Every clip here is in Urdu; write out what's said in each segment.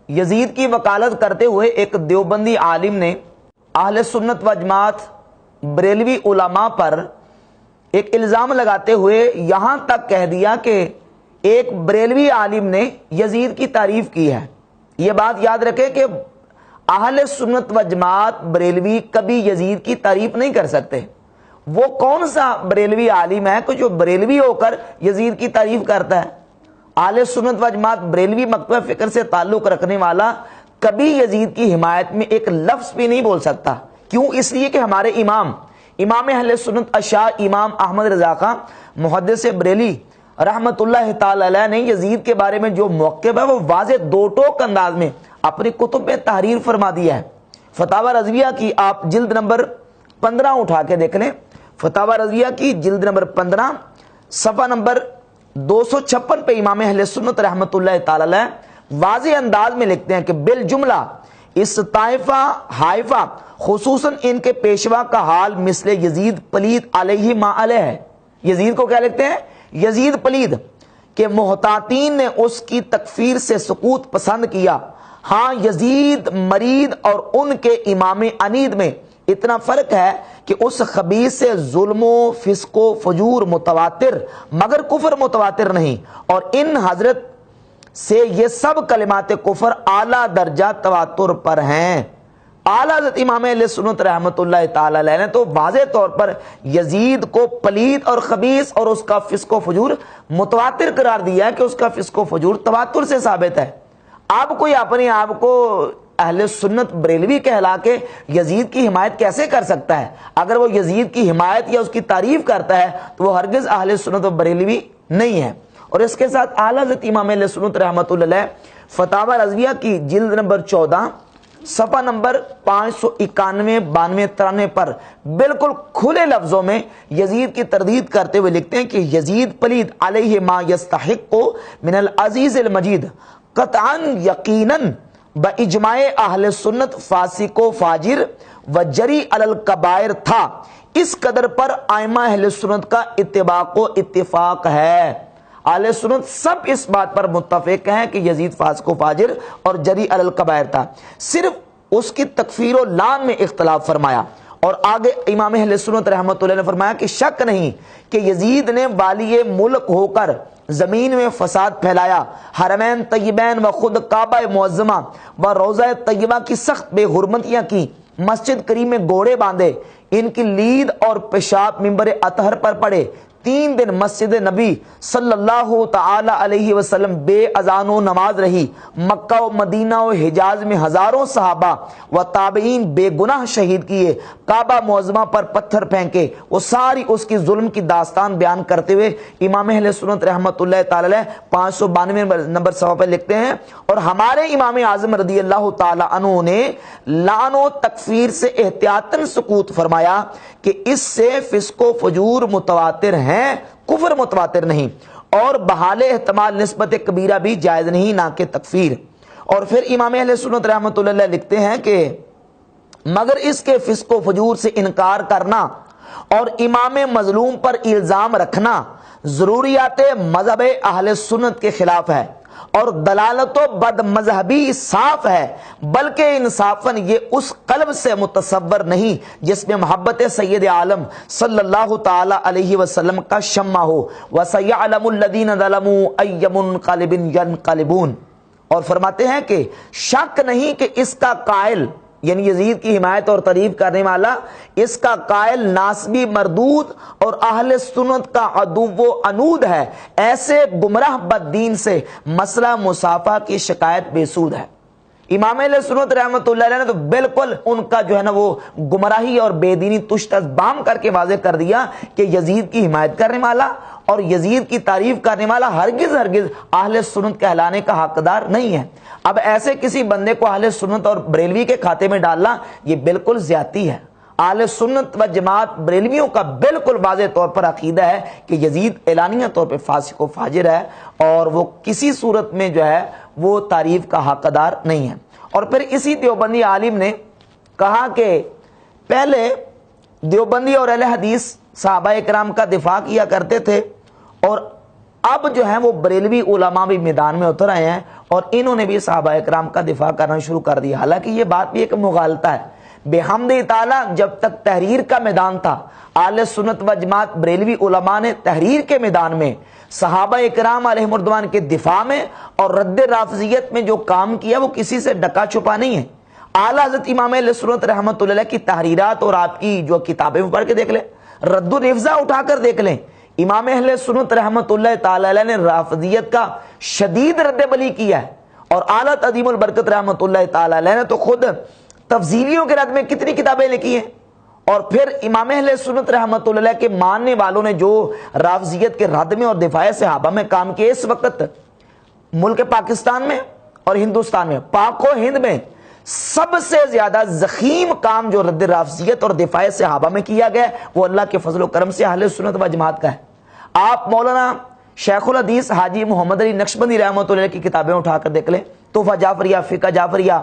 یزید کی وکالت کرتے ہوئے ایک دیوبندی عالم نے اہل سنت و جماعت بریلوی علماء پر ایک الزام لگاتے ہوئے یہاں تک کہہ دیا کہ ایک بریلوی عالم نے یزید کی تعریف کی ہے۔ یہ بات یاد رکھیں کہ اہل سنت و جماعت بریلوی کبھی یزید کی تعریف نہیں کر سکتے۔ وہ کون سا بریلوی عالم ہے کہ جو بریلوی ہو کر یزید کی تعریف کرتا ہے؟ اہل سنت و جماعت بریلوی مکتبہ فکر سے تعلق رکھنے والا کبھی یزید کی حمایت میں ایک لفظ بھی نہیں بول سکتا۔ کیوں؟ اس لیے کہ ہمارے امام اہل سنت اشاع امام احمد رضا خان محدث بریلی رحمت اللہ تعالی علیہ نے یزید کے بارے میں جو موقف ہے وہ واضح دو ٹوک انداز میں اپنی کتب میں تحریر فرما دیا ہے۔ فتاوی رضویہ کی آپ جلد نمبر 15 اٹھا کے دیکھ لیں۔ فتاوی رضویہ کی جلد نمبر 15 صفحہ نمبر 256 پہ امام اہل سنت رحمت اللہ تعالی علیہ واضح انداز میں لکھتے ہیں کہ بالجملہ اس طائفہ حائفہ خصوصاً ان کے پیشوا کا حال مثل یزید پلید علیہ ما علیہ ہے۔ یزید کو کیا لکھتے ہیں؟ یزید پلید، کہ محتاطین نے اس کی تکفیر سے سقوط پسند کیا۔ ہاں یزید مرید اور ان کے امام عنید میں اتنا فرق ہے کہ اس خبیث سے ظلم و فسق و فجور متواتر مگر کفر متواتر نہیں، اور ان حضرت سے یہ سب کلمات کفر اعلیٰ درجہ تواتر پر ہیں۔ اعلیٰ حضرت امام اہل سنت رحمت اللہ تعالی علیہ نے تو واضح طور پر یزید کو پلید اور خبیث اور اس کا فسق و فجور متواتر قرار دیا ہے کہ اس کا فسق و فجور تواتر سے ثابت ہے۔ اب کوئی اپنے آپ کو اہل سنت بریلوی کہلا کے یزید کی حمایت کیسے کر سکتا ہے؟ اگر وہ یزید کی حمایت یا اس کی تعریف کرتا ہے تو وہ ہرگز اہل سنت بریلوی نہیں ہے۔ اور اس کے ساتھ اعلیٰ حضرت امام اہل سنت رحمۃ اللہ علیہ فتاوی رضویہ کی جلد نمبر 14 صفحہ نمبر 591 92 93 پر بالکل کھلے لفظوں میں یزید کی تردید کرتے ہوئے لکھتے ہیں کہ یزید پلید علیہ ما یستحق من العزیز المجید قطعا یقیناً باجماع اہل سنت فاسق و فاجر و جری علی الکبائر تھا۔ اس قدر پر ائمہ اہل سنت کا اتباق و اتفاق ہے۔ اہل سنت سب اس بات پر متفق ہیں کہ یزید فاسق و فاجر اور جری علی الکبائر تھا، صرف اس کی تکفیر و لعن میں اختلاف فرمایا۔ اور آگے امام اہل سنت رحمۃ اللہ نے فرمایا کہ شک نہیں کہ یزید نے والی ملک ہو کر زمین میں فساد پھیلایا، حرمین طیبین و خود کعبہ معظمہ و روضہ طیبہ کی سخت بے حرمتیاں کی، مسجد کریم میں گھوڑے باندھے، ان کی لید اور پیشاب منبر اطہر پر پڑے، 3 دن مسجد نبی صلی اللہ تعالی علیہ وسلم بے اذان و نماز رہی، مکہ و مدینہ و حجاز میں ہزاروں صحابہ و تابعین بے گناہ شہید کیے، کعبہ معظمہ پر پتھر پھینکے۔ وہ ساری اس کی ظلم کی داستان بیان کرتے ہوئے امام اہل سنت رحمت اللہ تعالی علیہ 592 نمبر صفحہ پہ لکھتے ہیں، اور ہمارے امام اعظم رضی اللہ تعالی عنہ نے لعن و تکفیر سے احتیاطاً سکوت فرمایا کہ اس سے فسق و فجور متواتر ہیں، کفر متواتر نہیں، اور بحال احتمال نسبت کبیرہ بھی جائز نہیں، نہ کہ تکفیر۔ اور پھر امام اہل سنت رحمۃ اللہ علیہ لکھتے ہیں کہ مگر اس کے فسق و فجور سے انکار کرنا اور امام مظلوم پر الزام رکھنا ضروریات مذہب اہل سنت کے خلاف ہے، اور دلالت و بد مذہبی صاف ہے، بلکہ انصافاً یہ اس قلب سے متصور نہیں جس میں محبت سید عالم صلی اللہ تعالی علیہ وسلم کا شمع ہو۔ وَسَيَعْلَمُ الَّذِينَ ظَلَمُوا أَيَّ مُنْقَلِبٍ يَنْقَلِبُونَ۔ اور فرماتے ہیں کہ شک نہیں کہ اس کا قائل، یعنی یزید کی حمایت اور تعریف کرنے والا، اس کا قائل ناسبی مردود اور اہل سنت کا عدو و عنود ہے، ایسے گمراہ بد دین سے مسئلہ مصافحہ کی شکایت بے سود ہے۔ امام اہل سنت رحمۃ اللہ علیہ نے تو بالکل ان کا جو ہے نا وہ گمراہی اور بے دینی تشت بام کر کے واضح کر دیا کہ یزید کی حمایت کرنے والا اور یزید کی تعریف کرنے والا ہرگز اہل سنت کہلانے کا حقدار نہیں ہے۔ اب ایسے کسی بندے کو اہل سنت اور بریلوی کے کھاتے میں ڈالنا یہ بالکل زیادتی ہے۔ اہل سنت و جماعت بریلویوں کا بالکل واضح طور پر عقیدہ ہے کہ یزید اعلانیہ طور پہ فاسق و فاجر ہے، اور وہ کسی صورت میں جو ہے وہ تعریف کا حقدار نہیں ہے۔ اور پھر اسی دیوبندی عالم نے کہا کہ پہلے دیوبندی اور اہل حدیث صحابہ کرام کا دفاع کیا کرتے تھے، اور اب جو ہے وہ بریلوی علماء بھی میدان میں اتر آئے ہیں اور انہوں نے بھی صحابہ اکرام کا دفاع کرنا شروع کر دیا. حالانکہ یہ بات بھی ایک مغالطہ ہے. بحمد تعالیٰ جب تک تحریر کا میدان تھا، اہل سنت و جماعت بریلوی علماء نے تحریر کے میدان میں صحابہ اکرام علیہم الرضوان کے دفاع میں اور رد رافضیت میں جو کام کیا وہ کسی سے ڈکا چھپا نہیں ہے. اعلیٰ حضرت امام اہل سنت رحمۃ اللہ علیہ کی تحریرات اور آپ کی جو کتابیں پڑھ کے دیکھ لیں، رد الرفضہ اٹھا کر دیکھ لیں. امام اہل سنت رحمۃ اللہ تعالی علیہ نے رافضیت کا شدید رد عملی کیا ہے، اور اعلیٰ عظیم البرکت رحمۃ اللہ تعالی علیہ نے تو خود تفضیلیوں کے رد میں کتنی کتابیں لکھی ہیں. اور پھر امام اہل سنت رحمۃ اللہ علیہ کے ماننے والوں نے جو رافضیت کے رد میں اور دفاع صحابہ میں کام کیا، اس وقت ملک پاکستان میں اور ہندوستان میں، پاک و ہند میں سب سے زیادہ ضخیم کام جو رد رافضیت اور دفاع صحابہ میں کیا گیا وہ اللہ کے فضل و کرم سے اہل سنت و جماعت کا ہے. آپ مولانا شیخ الحدیث حاجی محمد علی نقشبندی رحمۃ اللہ کی کتابیں اٹھا کر دیکھ لیں، تحفہ جعفریہ، فقہ جعفریہ،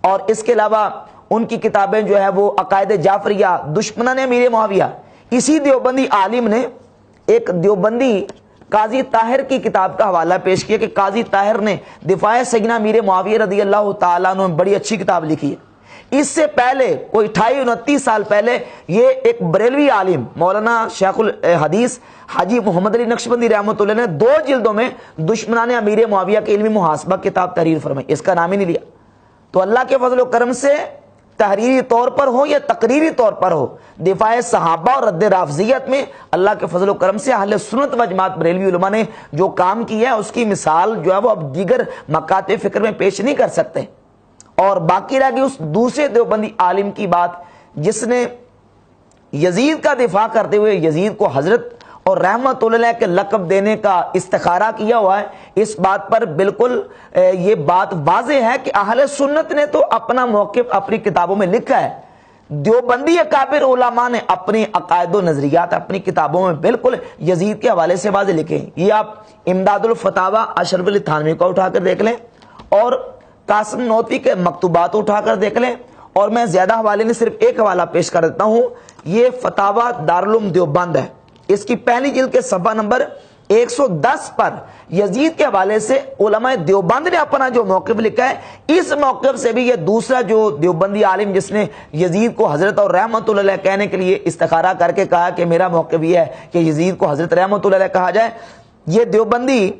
اور اس کے علاوہ ان کی کتابیں جو ہے وہ عقائد جعفریہ، دشمنان امیر معاویہ. اسی دیوبندی عالم نے ایک دیوبندی قاضی طاہر کی کتاب کا حوالہ پیش کیا کہ قاضی طاہر نے دفاع سیدنا امیر معاویہ رضی اللہ تعالیٰ عنہ میں بڑی اچھی کتاب لکھی ہے. اس سے پہلے کوئی 28-29 سال پہلے یہ ایک بریلوی عالم مولانا شیخ الحدیث حاجی محمد علی نقشبندی رحمۃ اللہ نے 2 جلدوں میں دشمنان امیر معاویہ کے علمی محاسبہ کتاب تحریر فرمائی، اس کا نام ہی نہیں لیا. تو اللہ کے فضل و کرم سے تحریری طور پر ہو یا تقریری طور پر ہو، دفاع صحابہ اور رد رافضیت میں اللہ کے فضل و کرم سے اہل سنت و جماعت بریلوی علماء نے جو کام کیا ہے اس کی مثال جو ہے وہ اب دیگر مکاتب فکر میں پیش نہیں کر سکتے. اور باقی رہ گئی اس دوسرے دیوبندی عالم کی بات جس نے یزید کا دفاع کرتے ہوئے یزید کو حضرت اور رحمت اللہ کے لقب دینے کا استخارہ کیا ہوا ہے. اس بات پر بالکل یہ بات واضح ہے کہ اہل سنت نے تو اپنا موقف اپنی کتابوں میں لکھا ہے، دیوبندی اکابر علماء نے اپنے عقائد و نظریات اپنی کتابوں میں بالکل یزید کے حوالے سے واضح لکھے ہیں. یہ آپ امداد الفتاوی اشرف علی تھانوی کو اٹھا کر دیکھ لیں اور قاسم نوتوی کے مکتوبات اٹھا کر دیکھ لیں. اور میں زیادہ حوالے نہیں، صرف ایک حوالہ پیش کر دیتا ہوں. یہ فتاوی دارالعلوم دیوبند ہے، اس کی پہلی جلد کے صفحہ نمبر 110 پر یزید کے حوالے سے علماء دیوبند نے اپنا جو موقف لکھا ہے، اس موقف سے بھی یہ دوسرا جو دیوبندی عالم جس نے یزید کو حضرت اور رحمت اللہ علیہ کہنے کے لیے استخارہ کر کے کہا کہ میرا موقف یہ ہے کہ یزید کو حضرت رحمت اللہ علیہ کہا جائے، یہ دیوبندی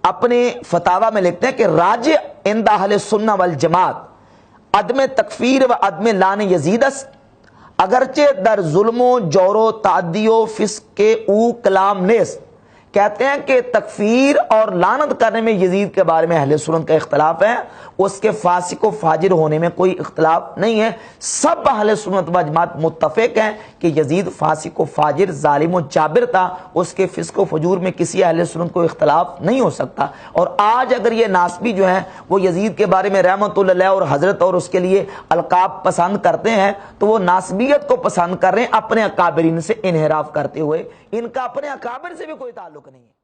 اپنے فتاوی میں لکھتے ہیں کہ راجع عند اہل سنہ والجماعت عدم تکفیر و عدم لعن یزید است، اگرچہ در ظلم و جور و تعدی و فسق کے او کلام نیست. کہتے ہیں کہ تکفیر اور لعنت کرنے میں یزید کے بارے میں اہل سنت کا اختلاف ہے، اس کے فاسق و فاجر ہونے میں کوئی اختلاف نہیں ہے. سب اہل سنت و جماعت متفق ہیں کہ یزید فاسق و فاجر، ظالم و جابر تھا، اس کے فسق و فجور میں کسی اہل سنت کو اختلاف نہیں ہو سکتا. اور آج اگر یہ ناسبی جو ہیں وہ یزید کے بارے میں رحمت اللہ اور حضرت اور اس کے لیے القاب پسند کرتے ہیں تو وہ ناسبیت کو پسند کر رہے ہیں، اپنے اکابرین سے انحراف کرتے ہوئے. ان کا اپنے اکابر سے بھی کوئی تعلق نہیں ہے.